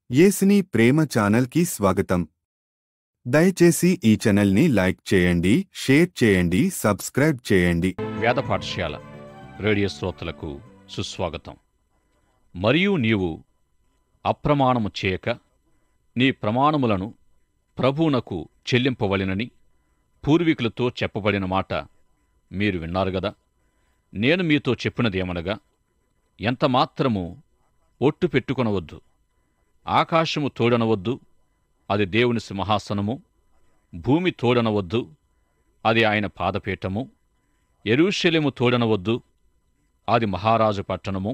యేసుని ప్రేమ ఛానల్కి స్వాగతం. దయచేసి ఈ ఛానల్ని లైక్ చేయండి, షేర్ చేయండి, సబ్స్క్రైబ్ చేయండి. వేద పాఠశాల రేడియో శ్రోతలకు సుస్వాగతం. మరియు నీవు అప్రమాణము చేయక నీ ప్రమాణములను ప్రభువునకు చెల్లింపవలెనని పూర్వీకులతో చెప్పబడిన మాట మీరు విన్నారు గదా. నేను మీతో చెప్పినదేమనగా, ఎంతమాత్రము ఒట్టు పెట్టుకొనవద్దు. ఆకాశము తోడనవద్దు, అది దేవుని సింహాసనము. భూమి తోడనవద్దు, అది ఆయన పాదపీఠము. యెరూషలేము తోడనవద్దు, అది మహారాజు పట్టణము.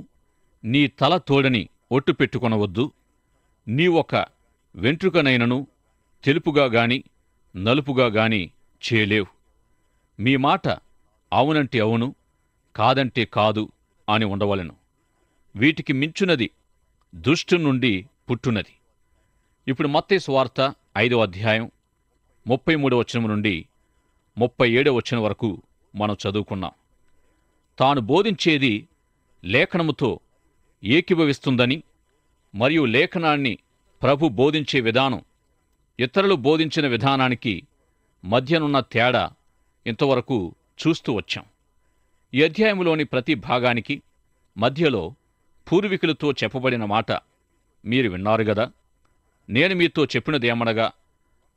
నీ తల తోడని ఒట్టు పెట్టుకొనవద్దు. నీ ఒక వెంట్రుకనైనను తెలుపుగా గాని నలుపుగా గాని చేయలేవు. మీ మాట అవునంటే అవును, కాదంటే కాదు అని ఉండవలెను. వీటికి మించునది దుష్టుని నుండి పుట్టునది. ఇప్పుడు మత్తయి సువార్త 5వ అధ్యాయం 33వ వచనం నుండి 37వ వచనం వరకు మనం చదువుకున్నాం. తాను బోధించేది లేఖనముతో ఏకీభవిస్తుందని మరియు లేఖనాన్ని ప్రభు బోధించే విధానం ఇతరులు బోధించిన విధానానికి మధ్యనున్న తేడా ఇంతవరకు చూస్తూ వచ్చాం. ఈ అధ్యాయంలోని ప్రతి భాగానికి మధ్యలో పూర్వీకులతో చెప్పబడిన మాట మీరు విన్నారు గదా. నేను మీతో చెప్పినదేమనగా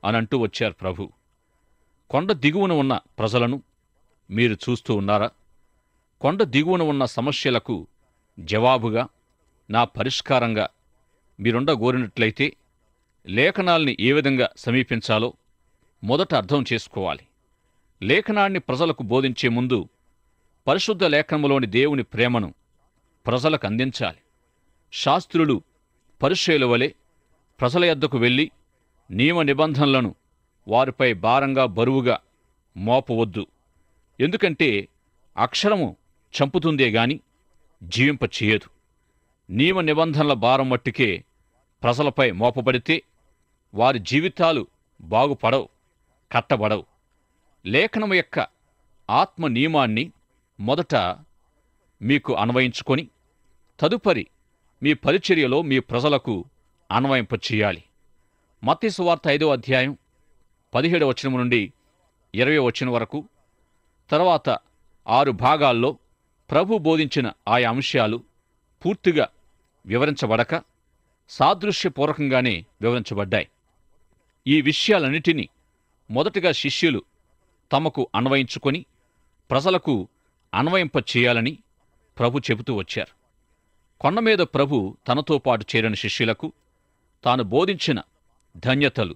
అనంటూ వచ్చారు ప్రభు. కొండ దిగువన ఉన్న ప్రజలను మీరు చూస్తూ ఉన్నారా? కొండ దిగువన ఉన్న సమస్యలకు జవాబుగా, నా పరిష్కారంగా మీరుండగోరినట్లయితే లేఖనాల్ని ఏ విధంగా సమీపించాలో మొదట అర్థం చేసుకోవాలి. లేఖనాన్ని ప్రజలకు బోధించే ముందు పరిశుద్ధ లేఖనములోని దేవుని ప్రేమను ప్రజలకు అందించాలి. శాస్త్రులు పరిసయ్యుల వలె ప్రజల యొద్దకు వెళ్ళి నియమ నిబంధనలను వారిపై భారంగా బరువుగా మోపవద్దు. ఎందుకంటే అక్షరము చంపుతుందే గాని జీవింపచేయదు. నియమ నిబంధనల భారం మట్టుకే ప్రజలపై మోపబడితే వారి జీవితాలు బాగుపడవు, కట్టబడవు. లేఖనము యొక్క ఆత్మ నియమాన్ని మొదట మీకు అన్వయించుకొని తదుపరి మీ పరిచర్యలో మీ ప్రజలకు అన్వయింపచేయాలి. మత్తయి సువార్త 5వ అధ్యాయం 17వ వచనం నుండి 20వ వచనం వరకు, తర్వాత 6 భాగాల్లో ప్రభు బోధించిన ఆయా అంశాలు పూర్తిగా వివరించబడక సాదృశ్యపూర్వకంగానే వివరించబడ్డాయి. ఈ విషయాలన్నిటినీ మొదటగా శిష్యులు తమకు అన్వయించుకొని ప్రజలకు అన్వయింపచేయాలని ప్రభు చెబుతూ వచ్చారు. కొండమీద ప్రభు తనతో పాటు చేరిన శిష్యులకు తాను బోధించిన ధన్యతలు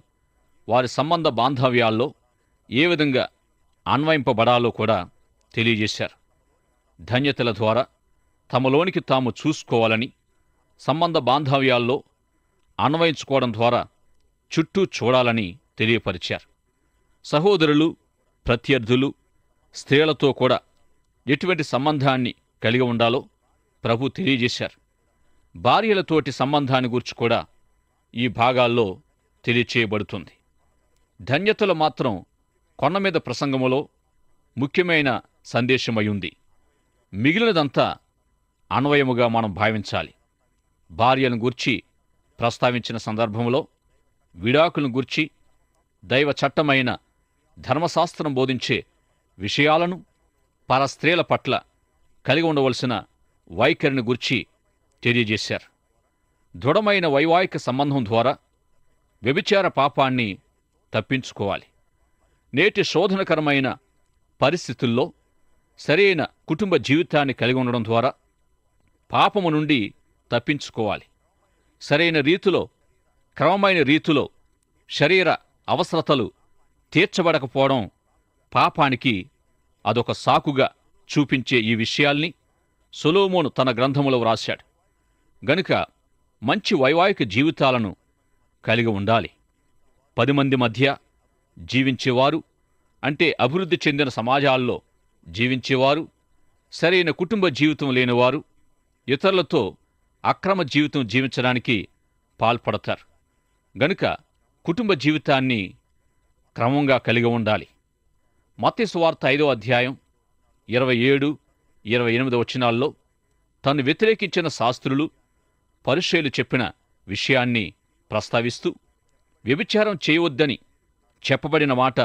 వారి సంబంధ బాంధవ్యాల్లో ఏ విధంగా అన్వయింపబడాలో కూడా తెలియజేశారు. ధన్యతల ద్వారా తమలోనికి తాము చూసుకోవాలని, సంబంధ బాంధవ్యాల్లో అన్వయించుకోవడం ద్వారా చుట్టూ చూడాలని తెలియపరిచారు. సహోదరులు, ప్రత్యర్థులు, స్త్రీలతో కూడా ఎటువంటి సంబంధాన్ని కలిగి ఉండాలో ప్రభు తెలియజేశారు. భార్యలతోటి సంబంధాన్ని గురించి కూడా ఈ భాగాల్లో తెలియచేయబడుతుంది. ధన్యతలు మాత్రం కొండమీద ప్రసంగములో ముఖ్యమైన సందేశమయ్యుంది. మిగిలినదంతా అన్వయముగా మనం భావించాలి. భార్యను గూర్చి ప్రస్తావించిన సందర్భంలో విడాకులను గూర్చి దైవ చట్టమైన ధర్మశాస్త్రం బోధించే విషయాలను, పరస్త్రీల పట్ల కలిగి ఉండవలసిన వైఖరిని గూర్చి తెలియజేశారు. దృఢమైన వైవాహిక సంబంధం ద్వారా వ్యభిచార పాపాన్ని తప్పించుకోవాలి. నేటి శోధనకరమైన పరిస్థితుల్లో సరైన కుటుంబ జీవితాన్ని కలిగి ఉండడం ద్వారా పాపము నుండి తప్పించుకోవాలి. సరైన రీతిలో, క్రమమైన రీతిలో శరీర అవసరతలు తీర్చబడకపోవడం పాపానికి అదొక సాకుగా చూపించే ఈ విషయాల్ని సొలొమోను తన గ్రంథములో వ్రాశాడు. గనుక మంచి వైవాహిక జీవితాలను కలిగి ఉండాలి. 10 మంది మధ్య జీవించేవారు, అంటే అభివృద్ధి చెందిన సమాజాల్లో జీవించేవారు, సరైన కుటుంబ జీవితం లేనివారు ఇతరులతో అక్రమ జీవితం జీవించడానికి పాల్పడతారు. గనుక కుటుంబ జీవితాన్ని క్రమంగా కలిగి ఉండాలి. మత్తయి సువార్త 5వ అధ్యాయం 27, 28 వచనాల్లో తను వ్యతిరేకించిన శాస్త్రులు, పరిసయ్యులు చెప్పిన విషయాన్ని ప్రస్తావిస్తూ వ్యభిచారం చేయవద్దని చెప్పబడిన మాట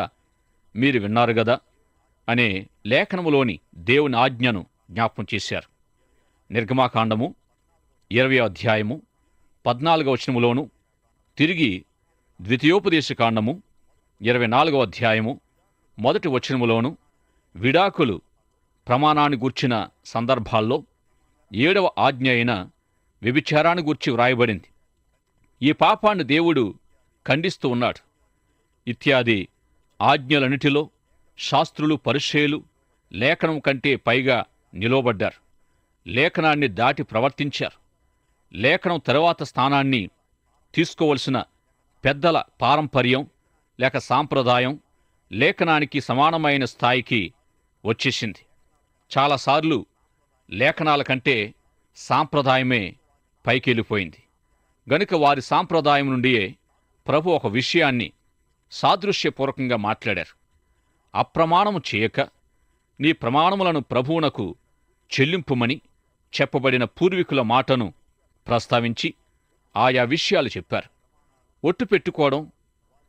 మీరు విన్నారు గదా అనే లేఖనములోని దేవుని ఆజ్ఞను జ్ఞాపకం చేశారు. నిర్గమాకాండము 20వ అధ్యాయము 14వ వచనములోను, తిరిగి ద్వితీయోపదేశకాండము 24వ అధ్యాయము 1వ వచనములోను విడాకులు ప్రమాణాన్ని గూర్చిన సందర్భాల్లో 7వ ఆజ్ఞ అయిన వ్యభిచారాన్ని గూర్చి వ్రాయబడింది. ఈ పాపాన్ని దేవుడు ఖండిస్తూ ఉన్నాడు. ఇత్యాది ఆజ్ఞలన్నిటిలో శాస్త్రులు, పరిసయ్యులు లేఖనం కంటే పైగా నిలువబడ్డారు. లేఖనాన్ని దాటి ప్రవర్తించారు. లేఖనం తరువాత స్థానాన్ని తీసుకోవలసిన పెద్దల పారంపర్యం లేక సాంప్రదాయం లేఖనానికి సమానమైన స్థాయికి వచ్చేసింది. చాలాసార్లు లేఖనాల కంటే సాంప్రదాయమే పైకెళ్ళిపోయింది. గనుక వారి సాంప్రదాయం నుండియే ప్రభు ఒక విషయాన్ని సాదృశ్యపూర్వకంగా మాట్లాడారు. అప్రమాణము చేయక నీ ప్రమాణములను ప్రభువునకు చెల్లింపుమని చెప్పబడిన పూర్వీకుల మాటను ప్రస్తావించి ఆయా విషయాలు చెప్పారు. ఒట్టు పెట్టుకోవడం,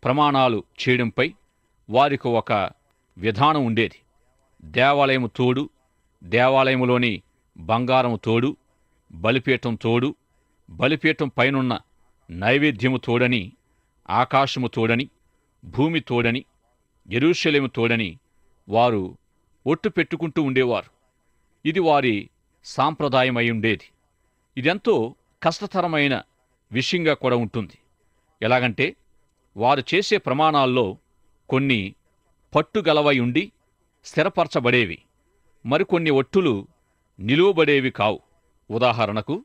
ప్రమాణాలు చేయడంపై వారికి ఒక విధానం ఉండేది. దేవాలయము తోడు, దేవాలయములోని బంగారము తోడు, బలిపీఠం తోడు, బలిపీఠం పైనున్న నైవేద్యము తోడని, ఆకాశము తోడని, భూమి తోడని, యెరూషలేము తోడని వారు ఒట్టు పెట్టుకుంటూ ఉండేవారు. ఇది వారి సాంప్రదాయమై ఉండేది. ఇదెంతో కష్టతరమైన విషయంగా కూడా ఉంటుంది. ఎలాగంటే వారు చేసే ప్రమాణాల్లో కొన్ని పట్టుగలవై ఉండి స్థిరపరచబడేవి, మరికొన్ని ఒట్టులు నిలువబడేవి కావు. ఉదాహరణకు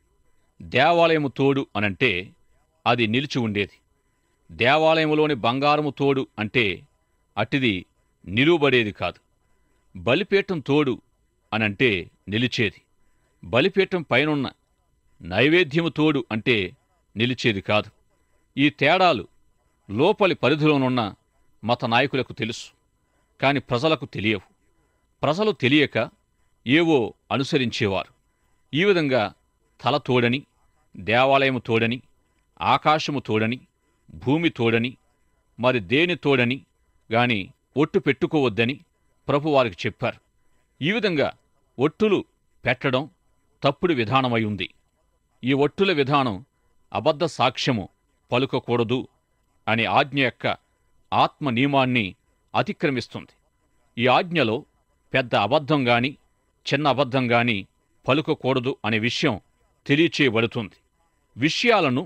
దేవాలయము తోడు అనంటే అది నిలిచి ఉండేది. దేవాలయములోని బంగారము తోడు అంటే అటిది నిలువబడేది కాదు. బలిపీఠం తోడు అనంటే నిలిచేది. బలిపీఠం పైనున్న నైవేద్యము తోడు అంటే నిలిచేది కాదు. ఈ తేడాలు లోపలి పరిధిలోనున్న మత నాయకులకు తెలుసు, కాని ప్రజలకు తెలియవు. ప్రజలు తెలియక ఏవో అనుసరించేవారు. ఈ విధంగా తల తోడని, దేవాలయము తోడని, ఆకాశము తోడని, భూమి తోడని, మరి దేని తోడని గాని ఒట్టు పెట్టుకోవద్దని ప్రభు వారికి చెప్పారు. ఈ విధంగా ఒట్టులు పెట్టడం తప్పుడు విధానమై ఉంది. ఈ ఒట్టుల విధానం అబద్ధ సాక్ష్యము పలుకకూడదు అనే ఆజ్ఞ యొక్క ఆత్మ నియమాన్ని అతిక్రమిస్తుంది. ఈ ఆజ్ఞలో పెద్ద అబద్ధం గాని చిన్న అబద్ధం గాని పలుకకూడదు అనే విషయం తెలియచేయబడుతుంది. విషయాలను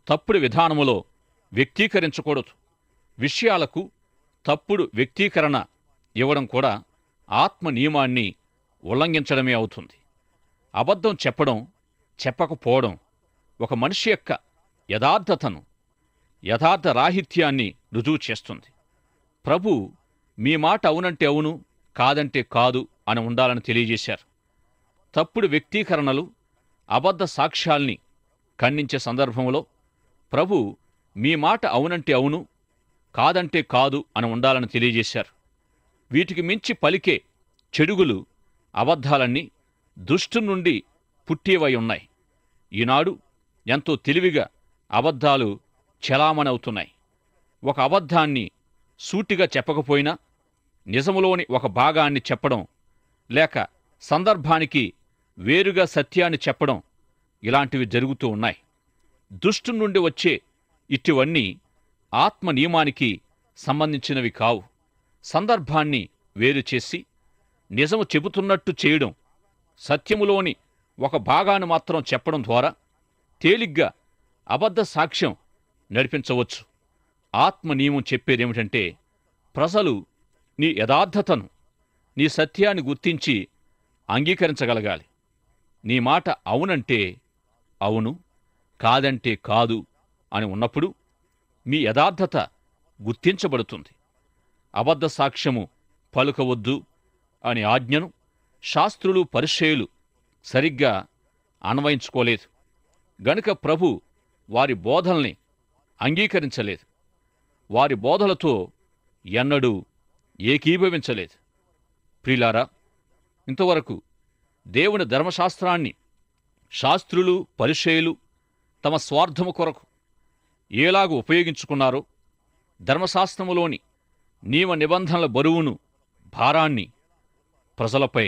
తప్పుడు విధానములో వ్యక్తీకరించకూడదు. విషయాలకు తప్పుడు వ్యక్తీకరణ ఇవ్వడం కూడా ఆత్మ నియమాన్ని ఉల్లంఘించడమే అవుతుంది. అబద్ధం చెప్పడం, చెప్పకపోవడం ఒక మనిషి యొక్క యథార్థతను, యథార్థ రాహిత్యాన్ని రుజువు చేస్తుంది. ప్రభు మీ మాట అవునంటే అవును, కాదంటే కాదు అని ఉండాలని తెలియజేశారు. తప్పుడు వ్యక్తీకరణలు, అబద్ధ సాక్ష్యాల్ని ఖండించే సందర్భంలో ప్రభు మీ మాట అవునంటే అవును, కాదంటే కాదు అని ఉండాలని తెలియజేశారు. వీటికి మించి పలికే చెడుగులు, అబద్ధాలన్నీ దుష్టు నుండి పుట్టేవై ఉన్నాయి. ఈనాడు ఎంతో తెలివిగా అబద్ధాలు చలామణవుతున్నాయి. ఒక అబద్ధాన్ని సూటిగా చెప్పకపోయినా నిజములోని ఒక భాగాన్ని చెప్పడం, లేక సందర్భానికి వేరుగా సత్యాన్ని చెప్పడం, ఇలాంటివి జరుగుతూ ఉన్నాయి. దుష్టు నుండి వచ్చే ఇటువన్నీ ఆత్మ నియమానికి సంబంధించినవి కావు. సందర్భాన్ని వేరు చేసి నిజము చెబుతున్నట్టు చేయడం, సత్యములోని ఒక భాగాన్ని మాత్రం చెప్పడం ద్వారా తేలిగ్గా అబద్ధ సాక్ష్యం నడిపించవచ్చు. ఆత్మ నియమం చెప్పేదేమిటంటే ప్రజలు నీ యథార్థతను, నీ సత్యాన్ని గుర్తించి అంగీకరించగలగాలి. నీ మాట అవునంటే అవును, కాదంటే కాదు అని ఉన్నప్పుడు మీ యథార్థత గుర్తించబడుతుంది. అబద్ధ సాక్ష్యము పలుకవద్దు అనే ఆజ్ఞను శాస్త్రులు, పరిసయ్యులు సరిగ్గా అన్వయించుకోలేదు. గనుక ప్రభు వారి బోధల్ని అంగీకరించలేదు. వారి బోధలతో ఎన్నడూ ఏకీభవించలేదు. ప్రియులారా, ఇంతవరకు దేవుని ధర్మశాస్త్రాన్ని శాస్త్రులు, పరిసయ్యులు తమ స్వార్థము కొరకు ఏలాగు ఉపయోగించుకున్నారో, ధర్మశాస్త్రములోని నియమ నిబంధనల బరువును, భారాన్ని ప్రజలపై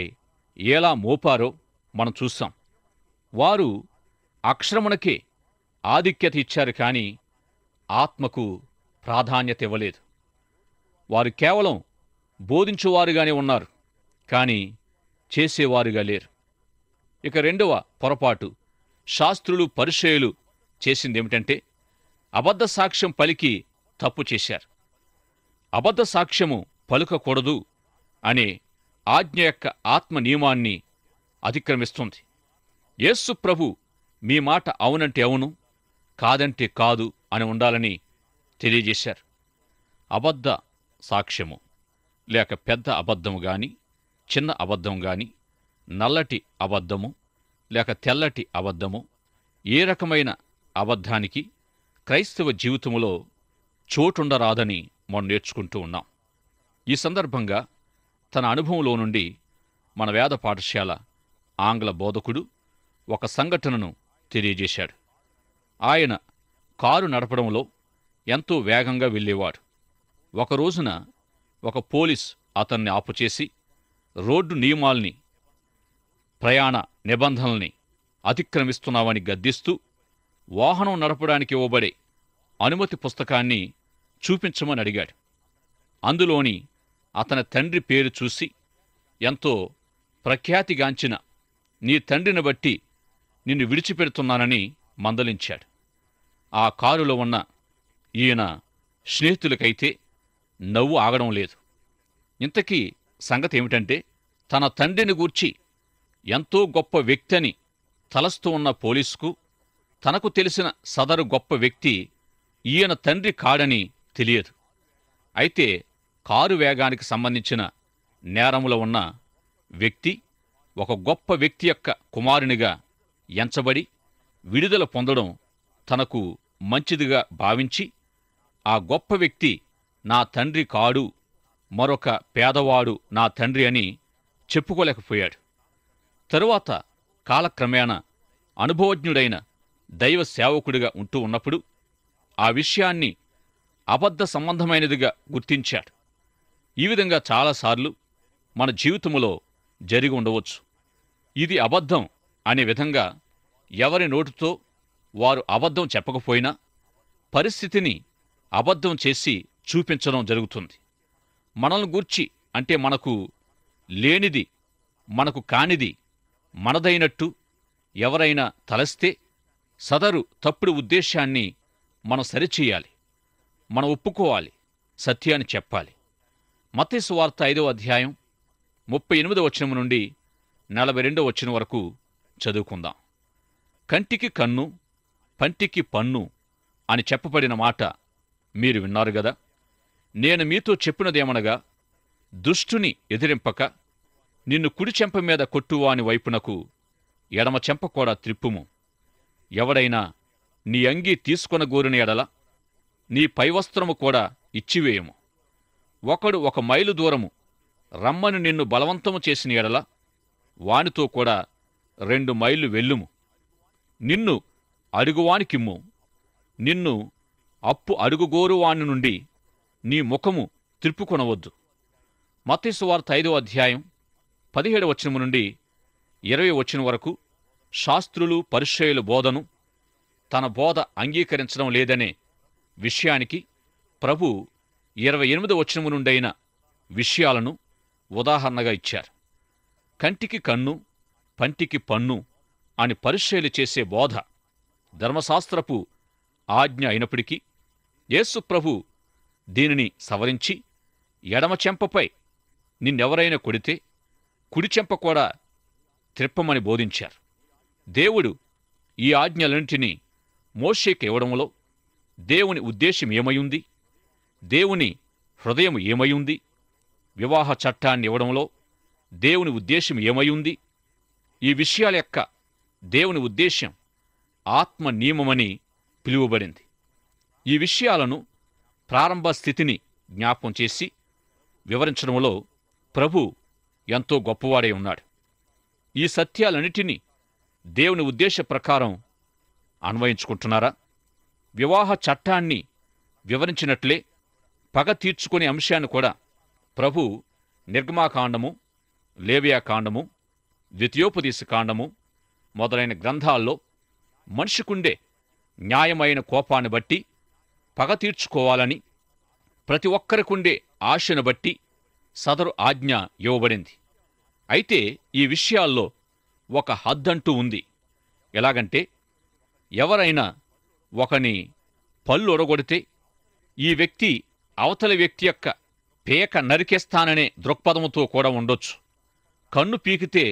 ఎలా మోపారో మనం చూస్తాం. వారు అక్షరమునకే ఆధిక్యత ఇచ్చారు, కానీ ఆత్మకు ప్రాధాన్యత ఇవ్వలేదు. వారు కేవలం బోధించువారుగానే ఉన్నారు, కానీ చేసేవారుగా లేరు. ఇక రెండవ పొరపాటు శాస్త్రులు, పరిసయ్యులు చేసిందేమిటంటే అబద్ధ సాక్ష్యం పలికి తప్పు చేశారు. అబద్ధ సాక్ష్యము పలుకకూడదు అనే ఆజ్ఞ యొక్క ఆత్మ నియమాన్ని అతిక్రమిస్తుంది. యేసు ప్రభు మీ మాట అవునంటే అవును, కాదంటే కాదు అని ఉండాలని తెలియజేశారు. అబద్ధ సాక్ష్యము లేక పెద్ద అబద్ధము గాని, చిన్న అబద్ధం గాని, నల్లటి అబద్ధము లేక తెల్లటి అబద్ధము, ఏ రకమైన అబద్ధానికి క్రైస్తవ జీవితంలో చోటుండరాదని మనం నేర్చుకుంటూ ఉన్నాం. ఈ సందర్భంగా తన అనుభవంలో నుండి మన వేద పాఠశాల ఆంగ్ల బోధకుడు ఒక సంఘటనను తెలియజేశాడు. ఆయన కారు నడపడంలో ఎంతో వేగంగా వెళ్ళేవాడు. ఒక రోజున ఒక పోలీస్ అతన్ని ఆపుచేసి రోడ్డు నియమాల్ని, ప్రయాణ నిబంధనల్ని అతిక్రమిస్తున్నావని గద్దిస్తూ వాహనం నడపడానికి ఇవ్వబడే అనుమతి పుస్తకాన్ని చూపించమని అడిగాడు. అందులోని అతని తండ్రి పేరు చూసి, ఎంతో ప్రఖ్యాతిగాంచిన నీ తండ్రిని బట్టి నిన్ను విడిచిపెడుతున్నానని మందలించాడు. ఆ కారులో ఉన్న ఈయన స్నేహితులకైతే నవ్వు ఆగడం లేదు. ఇంతకీ సంగతి ఏమిటంటే, తన తండ్రిని గూర్చి ఎంతో గొప్ప వ్యక్తి అని తలస్తూ ఉన్న పోలీసుకు తనకు తెలిసిన సదరు గొప్ప వ్యక్తి ఈయన తండ్రి కాడని తెలియదు. అయితే కారు వేగానికి సంబంధించిన నేరములో ఉన్న వ్యక్తి ఒక గొప్ప వ్యక్తి యొక్క కుమారునిగా ఎంచబడి విడుదల పొందడం తనకు మంచిదిగా భావించి, ఆ గొప్ప వ్యక్తి నా తండ్రి కాడు, మరొక పేదవాడు నా తండ్రి అని చెప్పుకోలేకపోయాడు. తరువాత కాలక్రమేణా అనుభవజ్ఞుడైన దైవ సేవకుడిగా ఉంటూ ఉన్నప్పుడు ఆ విషయాన్ని అబద్ధ సంబంధమైనదిగా గుర్తించాడు. ఈ విధంగా చాలాసార్లు మన జీవితంలో జరిగి ఉండవచ్చు. ఇది అబద్ధం అనే విధంగా ఎవరి నోటితో వారు అబద్ధం చెప్పకపోయినా పరిస్థితిని అబద్ధం చేసి చూపించడం జరుగుతుంది. మనల్ని గూర్చి, అంటే మనకు లేనిది, మనకు కానిది మనదైనట్టు ఎవరైనా తలస్తే సదరు తప్పుడు ఉద్దేశాన్ని మనం సరిచేయాలి, మనం ఒప్పుకోవాలి, సత్యాన్ని చెప్పాలి. మత్తయి సువార్త 5వ అధ్యాయం 38వ వచనం నుండి 42వ వచనం వరకు చదువుకుందాం. కంటికి కన్ను, పంటికి పన్ను అని చెప్పబడిన మాట మీరు విన్నారు గదా. నేను మీతో చెప్పినదేమనగా, దుష్టుని ఎదిరింపక నిన్ను కుడి చెంప మీద కొట్టువాని వైపునకు ఎడమ చెంప కూడా త్రిప్పుము. ఎవడైనా నీ అంగీ తీసుకొనగోరిన ఎడల నీ పైవస్త్రము కూడా ఇచ్చివేయము. ఒకడు 1 మైలు దూరము రమ్మని నిన్ను బలవంతము చేసిన ఎడల వానితో కూడా 2 మైళ్ళు వెళ్ళుము. నిన్ను అడుగువానికిమ్ము. నిన్ను అప్పు అడుగుగోరువాని నుండి నీ ముఖము త్రిప్పుకొనవద్దు. మత్తయి సువార్త 5వ అధ్యాయం 17వ వచనం నుండి 20వ వచనం వరకు శాస్త్రులు, పరిసయ్యుల బోధను తన బోధ అంగీకరించడం లేదనే విషయానికి ప్రభు 28వ వచనం నుండైన విషయాలను ఉదాహరణగా ఇచ్చారు. కంటికి కన్ను, పంటికి పన్ను అని పరిసయ్యులు చేసే బోధ ధర్మశాస్త్రపు ఆజ్ఞ అయినప్పటికీ యేసు ప్రభు దీనిని సవరించి ఎడమ చెంపపై నిన్నెవరైనా కొడితే కుడి చెంప కూడా త్రిప్పమని బోధించారు. దేవుడు ఈ ఆజ్ఞలన్నింటినీ మోషేకి ఇవ్వడంలో దేవుని ఉద్దేశం ఏమయుంది, దేవుని హృదయం ఏమయుంది, వివాహ చట్టాన్ని ఇవ్వడంలో దేవుని ఉద్దేశం ఏమయుంది, ఈ విషయాల యొక్క దేవుని ఉద్దేశం ఆత్మ నియమమని పిలువబడింది. ఈ విషయాలను ప్రారంభ స్థితిని జ్ఞాపకం చేసి వివరించడంలో ప్రభు ఎంతో గొప్పవాడై ఉన్నాడు. ఈ సత్యాలన్నిటినీ దేవుని ఉద్దేశ ప్రకారం అన్వయించుకుంటున్నారా? వివాహ చట్టాన్ని వివరించినట్లే పగ తీర్చుకునే అంశాన్ని కూడా ప్రభు నిర్గమాకాండము, లేవియాకాండము, ద్వితీయోపదేశకాండము మొదలైన గ్రంథాల్లో మనిషికుండే న్యాయమైన కోపాన్ని బట్టి పగ తీర్చుకోవాలని ప్రతి ఒక్కరికుండే ఆశను బట్టి సదరు ఆజ్ఞ ఇవ్వబడింది. అయితే ఈ విషయాల్లో ఒక హద్దంటూ ఉంది. ఎలాగంటే, ఎవరైనా ఒకని పళ్ళు ఒడగొడితే ఈ వ్యక్తి అవతలి వ్యక్తి యొక్క పేక నరికేస్తాననే దృక్పథంతో కూడా ఉండొచ్చు. కన్ను పీకితే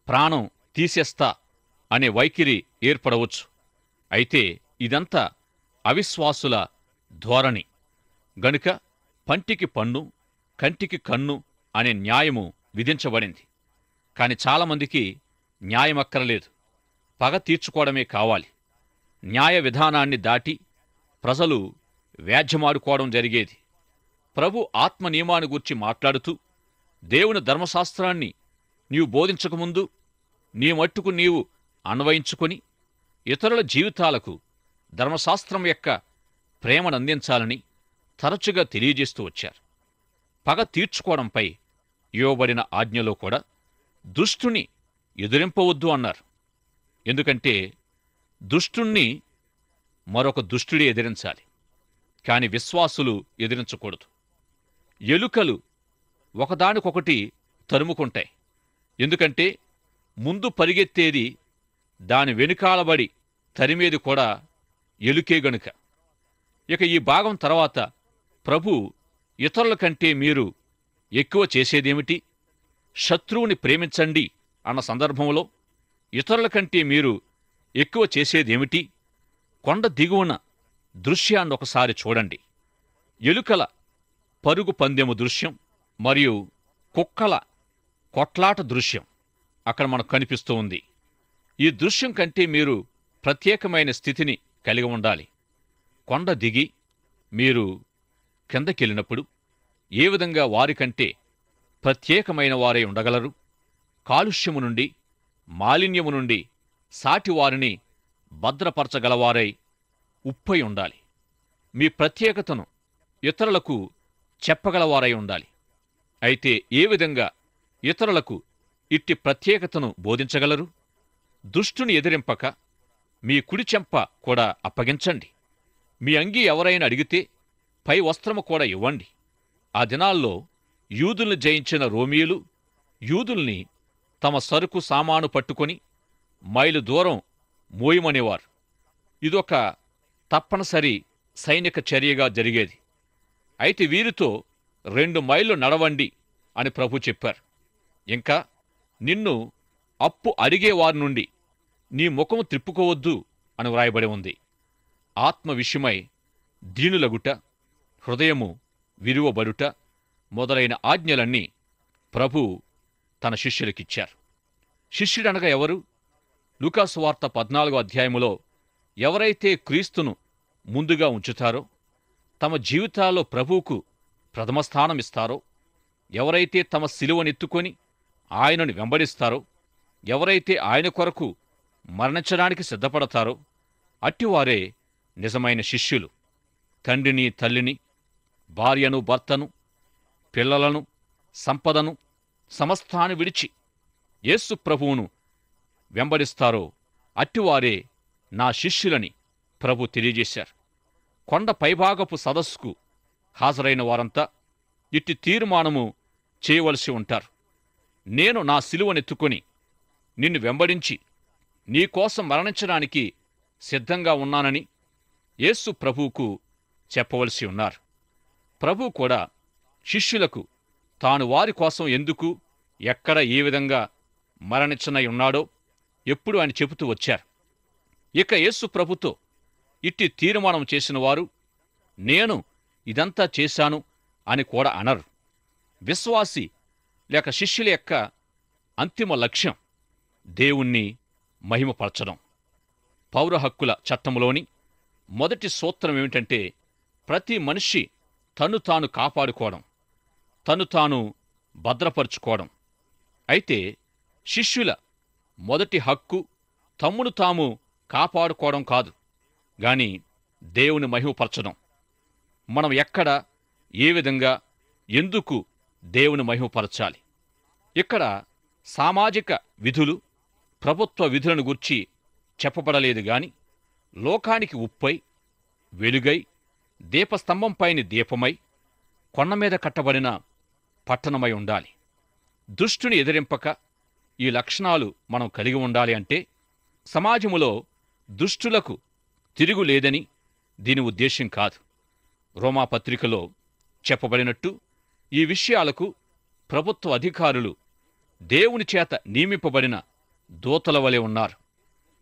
ప్రాణం తీసేస్తా అనే వైఖరి ఏర్పడవచ్చు. అయితే ఇదంతా అవిశ్వాసుల ధోరణి గనుక పంటికి పన్ను, కంటికి కన్ను అనే న్యాయము విధించబడింది. కాని చాలామందికి న్యాయం అక్కరలేదు, పగ తీర్చుకోవడమే కావాలి. న్యాయ విధానాన్ని దాటి ప్రజలు వ్యాజ్యమాడుకోవడం జరిగేది. ప్రభు ఆత్మ నియమాన్ని గూర్చి మాట్లాడుతూ, దేవుని ధర్మశాస్త్రాన్ని నీవు బోధించకముందు నీ మట్టుకు నీవు అన్వయించుకొని ఇతరుల జీవితాలకు ధర్మశాస్త్రం యొక్క ప్రేమనందించాలని తరచుగా తెలియజేస్తూ వచ్చారు. పగ తీర్చుకోవడంపై ఇవ్వబడిన ఆజ్ఞలో కూడా దుష్టుని ఎదిరింపవద్దు అన్నారు. ఎందుకంటే దుష్టుణ్ణి మరొక దుష్టుడే ఎదిరించాలి, కాని విశ్వాసులు ఎదిరించకూడదు. ఎలుకలు ఒకదానికొకటి తరుముకుంటాయి. ఎందుకంటే ముందు పరిగెత్తేది దాని వెనుకాలబడి తరిమేది కూడా ఎలుకే గనుక. ఇక ఈ భాగం తర్వాత ప్రభు ఇతరుల కంటే మీరు ఎక్కువ చేసేదేమిటి, శత్రువుని ప్రేమించండి అన్న సందర్భంలో ఇతరుల కంటే మీరు ఎక్కువ చేసేదేమిటి, కొండ దిగువన దృశ్యాన్ని ఒకసారి చూడండి. ఎలుకల పరుగు పందెము దృశ్యం మరియు కుక్కల కొట్లాట దృశ్యం అక్కడ మనకు కనిపిస్తూ ఉంది. ఈ దృశ్యం కంటే మీరు ప్రత్యేకమైన స్థితిని కలిగి ఉండాలి. కొండ దిగి మీరు కిందకెళ్ళినప్పుడు ఏ విధంగా వారికంటే ప్రత్యేకమైన వారై ఉండగలరు? కాలుష్యము నుండి, మాలిన్యము నుండి సాటివారిని భద్రపరచగలవారై ఉప్పై ఉండాలి. మీ ప్రత్యేకతను ఇతరులకు చెప్పగలవారై ఉండాలి. అయితే ఏ విధంగా ఇతరులకు ఇట్టి ప్రత్యేకతను బోధించగలరు? దుష్టుని ఎదిరింపక మీ కుడి చెంప కూడా అప్పగించండి. మీ అంగీ ఎవరైనా అడిగితే పై వస్త్రము కూడా ఇవ్వండి. ఆ దినాల్లో యూదుల్ని జయించిన రోమీయులు యూదుల్ని తమ సరుకు సామాను పట్టుకొని మైలు దూరం మోయమనేవారు. ఇదొక తప్పనిసరి సైనిక చర్యగా జరిగేది. అయితే వీరితో 2 మైళ్ళు నడవండి అని ప్రభు చెప్పారు. ఇంకా నిన్ను అప్పు అడిగేవారి నుండి నీ ముఖము త్రిప్పుకోవద్దు అని వ్రాయబడి ఉంది. ఆత్మ విషయమై దీనులగుట, హృదయము విరువబడుట మొదలైన ఆజ్ఞలన్నీ ప్రభు తన శిష్యులకిచ్చారు. శిష్యుడనగా ఎవరు? లూకాసు వార్త 14వ అధ్యాయములో ఎవరైతే క్రీస్తును ముందుగా ఉంచుతారో, తమ జీవితాల్లో ప్రభువుకు ప్రథమస్థానమిస్తారో, ఎవరైతే తమ సిలువనెత్తుకొని ఆయనను వెంబడిస్తారో, ఎవరైతే ఆయన కొరకు మరణించడానికి సిద్ధపడతారో అట్టివారే నిజమైన శిష్యులు. తండ్రిని, తల్లిని, భార్యను, భర్తను, పిల్లలను, సంపదను సమస్తాన్ని విడిచి యేసు ప్రభువును వెంబడిస్తారో అట్టివారే నా శిష్యులని ప్రభు తెలియజేశారు. కొండ పైభాగపు సదస్సుకు హాజరైన వారంతా ఇట్టి తీర్మానము చేయవలసి ఉంటారు. నేను నా సిలువనెత్తుకొని నిన్ను వెంబడించి నీకోసం మరణించడానికి సిద్ధంగా ఉన్నానని యేసు ప్రభువుకు చెప్పవలసి ఉన్నారు. ప్రభు కూడా శిష్యులకు తాను వారి కోసం ఎందుకు, ఎక్కడ, ఏ విధంగా మరణించనై ఉన్నాడో ఎప్పుడు ఆయన చెబుతూ వచ్చారు. ఇక యేసు ప్రభుతో ఇట్టి తీర్మానం చేసిన వారు నేను ఇదంతా చేశాను అని కూడా అనరు. విశ్వాసి లేక శిష్యుల యొక్క అంతిమ లక్ష్యం దేవుణ్ణి మహిమపరచడం. పౌర హక్కుల చట్టంలోని మొదటి సూత్రం ఏమిటంటే ప్రతి మనిషి తను తాను కాపాడుకోవడం, తను తాను భద్రపరుచుకోవడం. అయితే శిష్యుల మొదటి హక్కు తమ్మును తాము కాపాడుకోవడం కాదు, గాని దేవుని మహిమపరచడం. మనం ఎక్కడ, ఏ విధంగా, ఎందుకు దేవుని మహిమపరచాలి? ఇక్కడ సామాజిక విధులు, ప్రభుత్వ విధులను గూర్చి చెప్పబడలేదు గాని, లోకానికి ఉప్పై, వెలుగై, దీపస్తంభంపైని దీపమై, కొండమీద కట్టబడిన పట్టణమై ఉండాలి. దుష్టుని ఎదిరింపక ఈ లక్షణాలు మనం కలిగి ఉండాలి అంటే, సమాజములో దుష్టులకు తిరుగులేదని దీని ఉద్దేశ్యం కాదు. రోమాపత్రికలో చెప్పబడినట్టు ఈ విషయాలకు ప్రభుత్వ అధికారులు దేవుని చేత నియమింపబడిన దూతల వలె ఉన్నారు.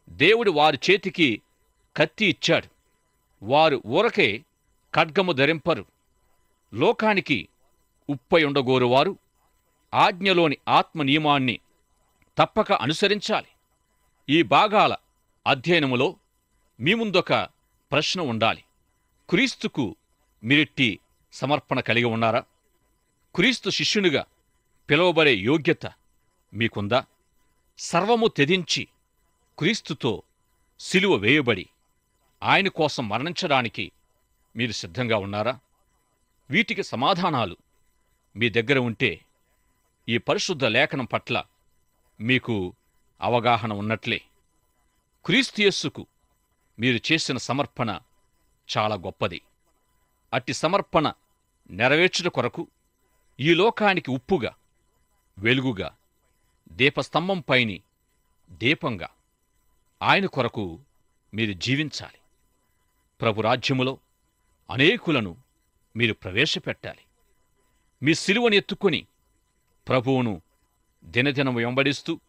దేవుడు వారి చేతికి కత్తి ఇచ్చాడు. వారు ఊరకే ఖడ్గము ధరింపరు. లోకానికి ఉప్పై ఉండగోరువారు ఆజ్ఞలోని ఆత్మ నియమాన్ని తప్పక అనుసరించాలి. ఈ భాగాల అధ్యయనములో మీ ముందొక ప్రశ్న ఉండాలి. క్రీస్తుకు మీరిట్టి సమర్పణ కలిగి ఉన్నారా? క్రీస్తు శిష్యునిగా పిలువబడే యోగ్యత మీకుందా? సర్వము త్యజించి క్రీస్తుతో సిలువ వేయబడి ఆయన కోసం మరణించడానికి మీరు సిద్ధంగా ఉన్నారా? వీటికి సమాధానాలు మీ దగ్గర ఉంటే ఈ పరిశుద్ధ లేఖనం పట్ల మీకు అవగాహన ఉన్నట్లే. క్రీస్తు యేసుకు మీరు చేసిన సమర్పణ చాలా గొప్పది. అట్టి సమర్పణ నెరవేర్చుట కొరకు ఈ లోకానికి ఉప్పుగా, వెలుగుగా, దీపస్తంభంపైని దీపంగా ఆయన కొరకు మీరు జీవించాలి. ప్రభు రాజ్యములో అనేకులను మీరు ప్రవేశపెట్టాలి. మీ సిలువను ఎత్తుకొని ప్రభువును దినదినము వెంబడిస్తూ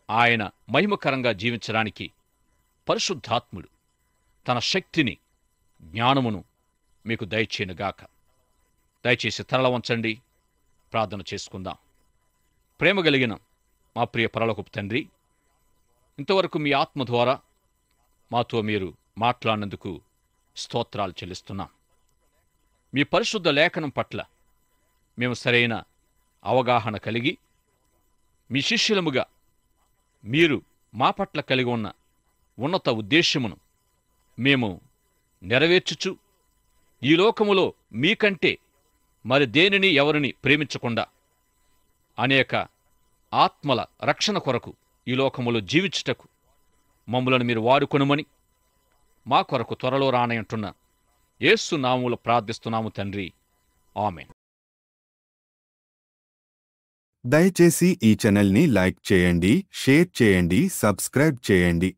ఆయన మహిమకరంగా జీవించడానికి పరిశుద్ధాత్ముడు తన శక్తిని, జ్ఞానమును మీకు దయచేయునుగాక. దయచేసి తరల వంచండి, ప్రార్థన చేసుకుందాం. ప్రేమ కలిగిన మా ప్రియ పరలోకపు తండ్రి, ఇంతవరకు మీ ఆత్మ ద్వారా మాతో మీరు మాట్లాడినందుకు స్తోత్రాలు చెల్లిస్తున్నాం. మీ పరిశుద్ధ లేఖనం పట్ల మేము సరైన అవగాహన కలిగి మీ శిష్యులముగా మీరు మా పట్ల కలిగి ఉన్న ఉన్నత ఉద్దేశ్యమును మేము నెరవేర్చుచు ఈ లోకములో మీకంటే మరి దేనిని ఎవరిని ప్రేమించకుండా అనేక ఆత్మల రక్షణ కొరకు ఈ లోకములో జీవించుటకు మమ్ములను మీరు వాడుకొనుమని మా కొరకు త్వరలో రానంటున్న యేసు నామములో ప్రార్థిస్తున్నాము తండ్రి. ఆమేన్. దయచేసి ఈ ఛానల్ని లైక్ చేయండి, షేర్ చేయండి, సబ్స్క్రైబ్ చేయండి.